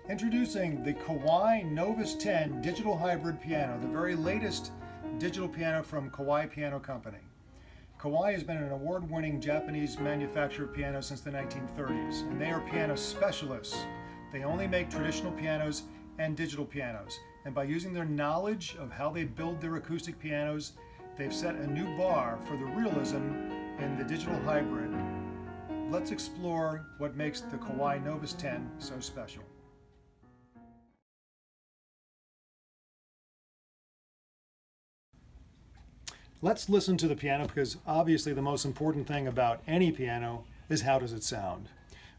Introducing the Kawai Novus 10 Digital Hybrid Piano, the very latest digital piano from Kawai Piano Company. Kawai has been an award-winning Japanese manufacturer of pianos since the 1930s, and they are piano specialists. They only make traditional pianos and digital pianos, and by using their knowledge of how they build their acoustic pianos, they've set a new bar for the realism in the digital hybrid. Let's explore what makes the Kawai Novus 10 so special. Let's listen to the piano, because obviously the most important thing about any piano is how does it sound.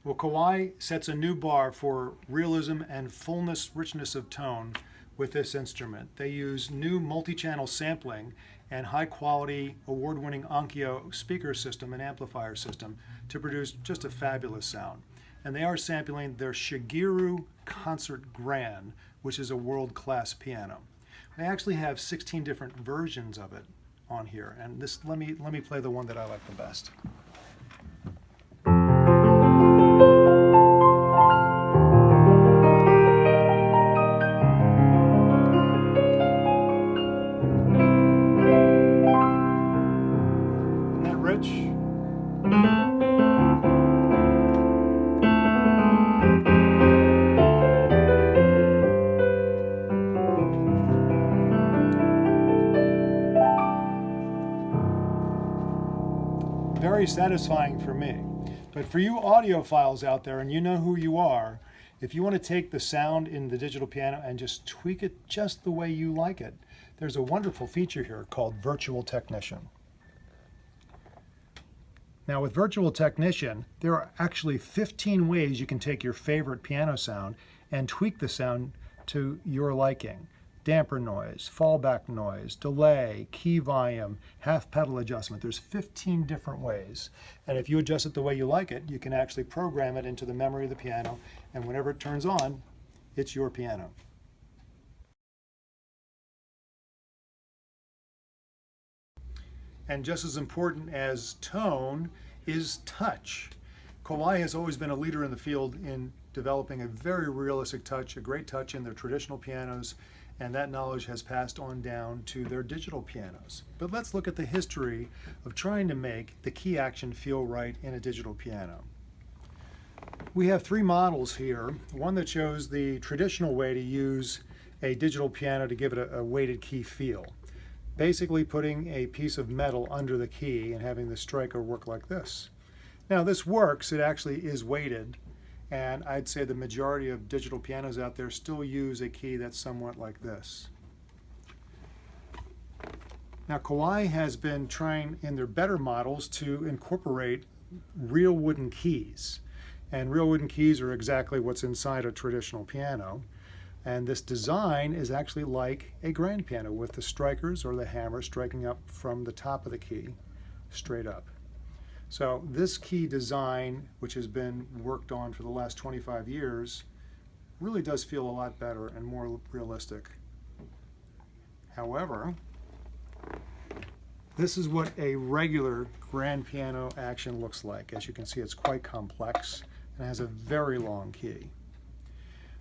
Well, Kawai sets a new bar for realism and fullness, richness of tone with this instrument. They use new multi-channel sampling and high-quality, award-winning Onkyo speaker system and amplifier system to produce just a fabulous sound. And they are sampling their Shigeru Concert Grand, which is a world-class piano. They actually have 16 different versions of it on here, and this let me play the one that I like the best. Isn't that rich? Very satisfying for me. But for you audiophiles out there, and you know who you are, if you want to take the sound in the digital piano and just tweak it just the way you like it, there's a wonderful feature here called Virtual Technician. Now with Virtual Technician, there are actually 15 ways you can take your favorite piano sound and tweak the sound to your liking. Damper noise, fallback noise, delay, key volume, half pedal adjustment. There's 15 different ways. And if you adjust it the way you like it, you can actually program it into the memory of the piano, and whenever it turns on, it's your piano. And just as important as tone is touch. Kawai has always been a leader in the field in developing a very realistic touch, a great touch in their traditional pianos, and that knowledge has passed on down to their digital pianos. But let's look at the history of trying to make the key action feel right in a digital piano. We have three models here. One that shows the traditional way to use a digital piano to give it a weighted key feel. Basically putting a piece of metal under the key and having the striker work like this. Now this works, it actually is weighted, and I'd say the majority of digital pianos out there still use a key that's somewhat like this. Now Kawai has been trying in their better models to incorporate real wooden keys. And real wooden keys are exactly what's inside a traditional piano. And this design is actually like a grand piano with the strikers or the hammer striking up from the top of the key straight up. So this key design, which has been worked on for the last 25 years, really does feel a lot better and more realistic. However, this is what a regular grand piano action looks like. As you can see, it's quite complex and has a very long key.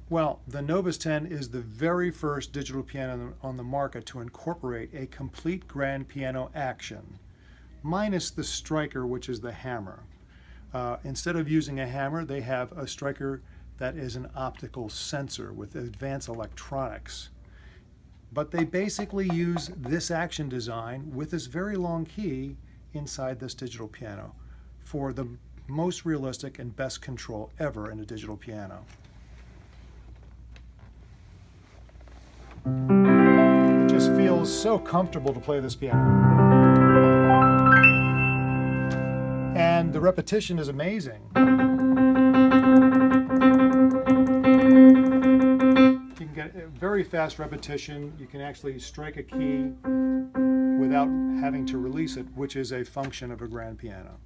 Well, the Novus 10 is the very first digital piano on the market to incorporate a complete grand piano action, minus the striker, which is the hammer. Instead of using a hammer, they have a striker that is an optical sensor with advanced electronics. But they basically use this action design with this very long key inside this digital piano for the most realistic and best control ever in a digital piano. It just feels so comfortable to play this piano. And the repetition is amazing. You can get a very fast repetition. You can actually strike a key without having to release it, which is a function of a grand piano.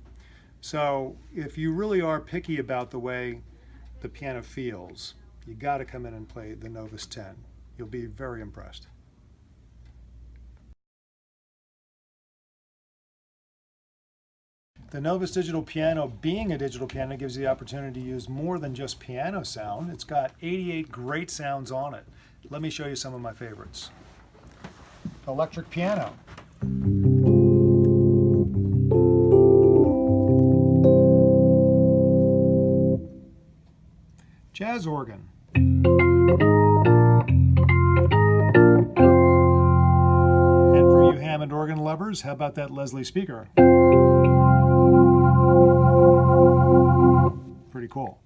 So if you really are picky about the way the piano feels, you got to come in and play the Novus 10. You'll be very impressed. The Novus Digital Piano, being a digital piano, gives you the opportunity to use more than just piano sound. It's got 88 great sounds on it. Let me show you some of my favorites. Electric piano. Jazz organ. And for you Hammond organ lovers, how about that Leslie speaker? Pretty cool.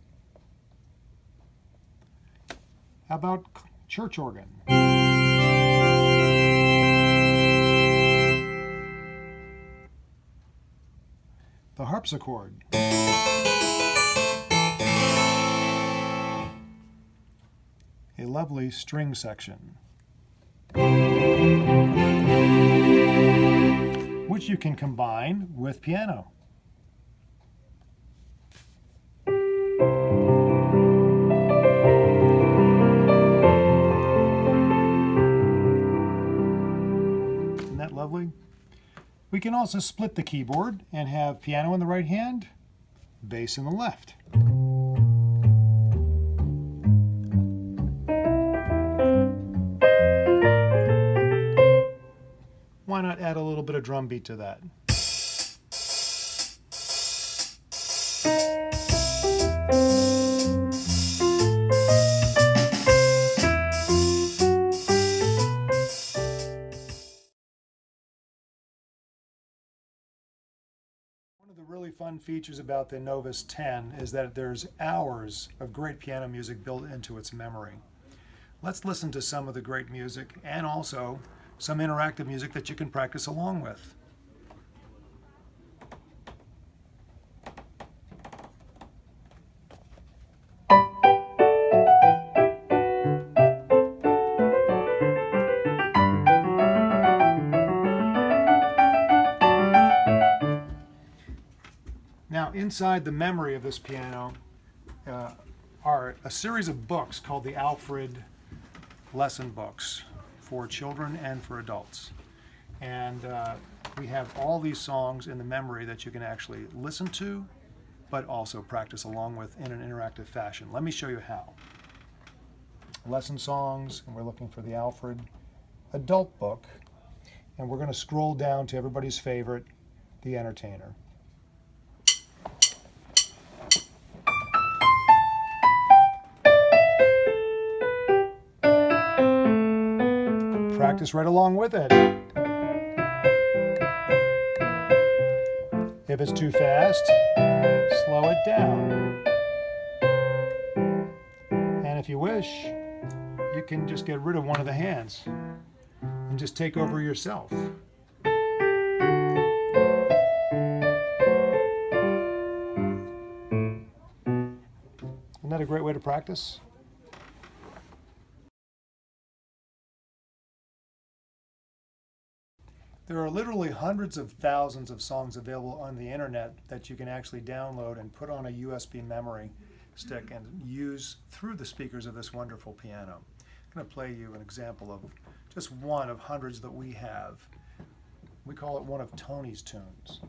How about church organ? The harpsichord. A lovely string section, which you can combine with piano. Isn't that lovely? We can also split the keyboard and have piano in the right hand, bass in the left. Why not add a little bit of drum beat to that? One of the really fun features about the Novus 10 is that there's hours of great piano music built into its memory. Let's listen to some of the great music and also some interactive music that you can practice along with. Now, inside the memory of this piano are a series of books called the Alfred lesson books for children and for adults. And we have all these songs in the memory that you can actually listen to, but also practice along with in an interactive fashion. Let me show you how. Lesson songs, and we're looking for the Alfred adult book, and we're going to scroll down to everybody's favorite, The Entertainer. Practice right along with it. If it's too fast, slow it down. And if you wish, you can just get rid of one of the hands and just take over yourself. Isn't that a great way to practice? There are literally hundreds of thousands of songs available on the internet that you can actually download and put on a USB memory stick and use through the speakers of this wonderful piano. I'm going to play you an example of just one of hundreds that we have. We call it one of Tony's tunes.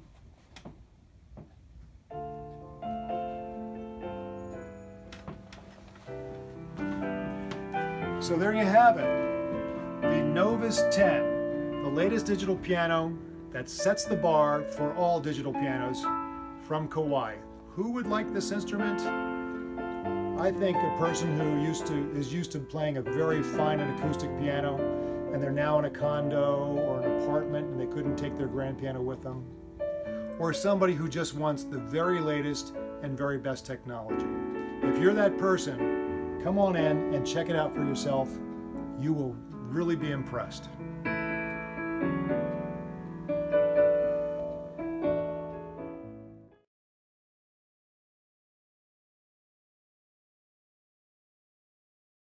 So there you have it, the Novus 10. The latest digital piano that sets the bar for all digital pianos from Kawai. Who would like this instrument? I think a person who is used to playing a very fine and acoustic piano, and they're now in a condo or an apartment and they couldn't take their grand piano with them. Or somebody who just wants the very latest and very best technology. If you're that person, come on in and check it out for yourself. You will really be impressed.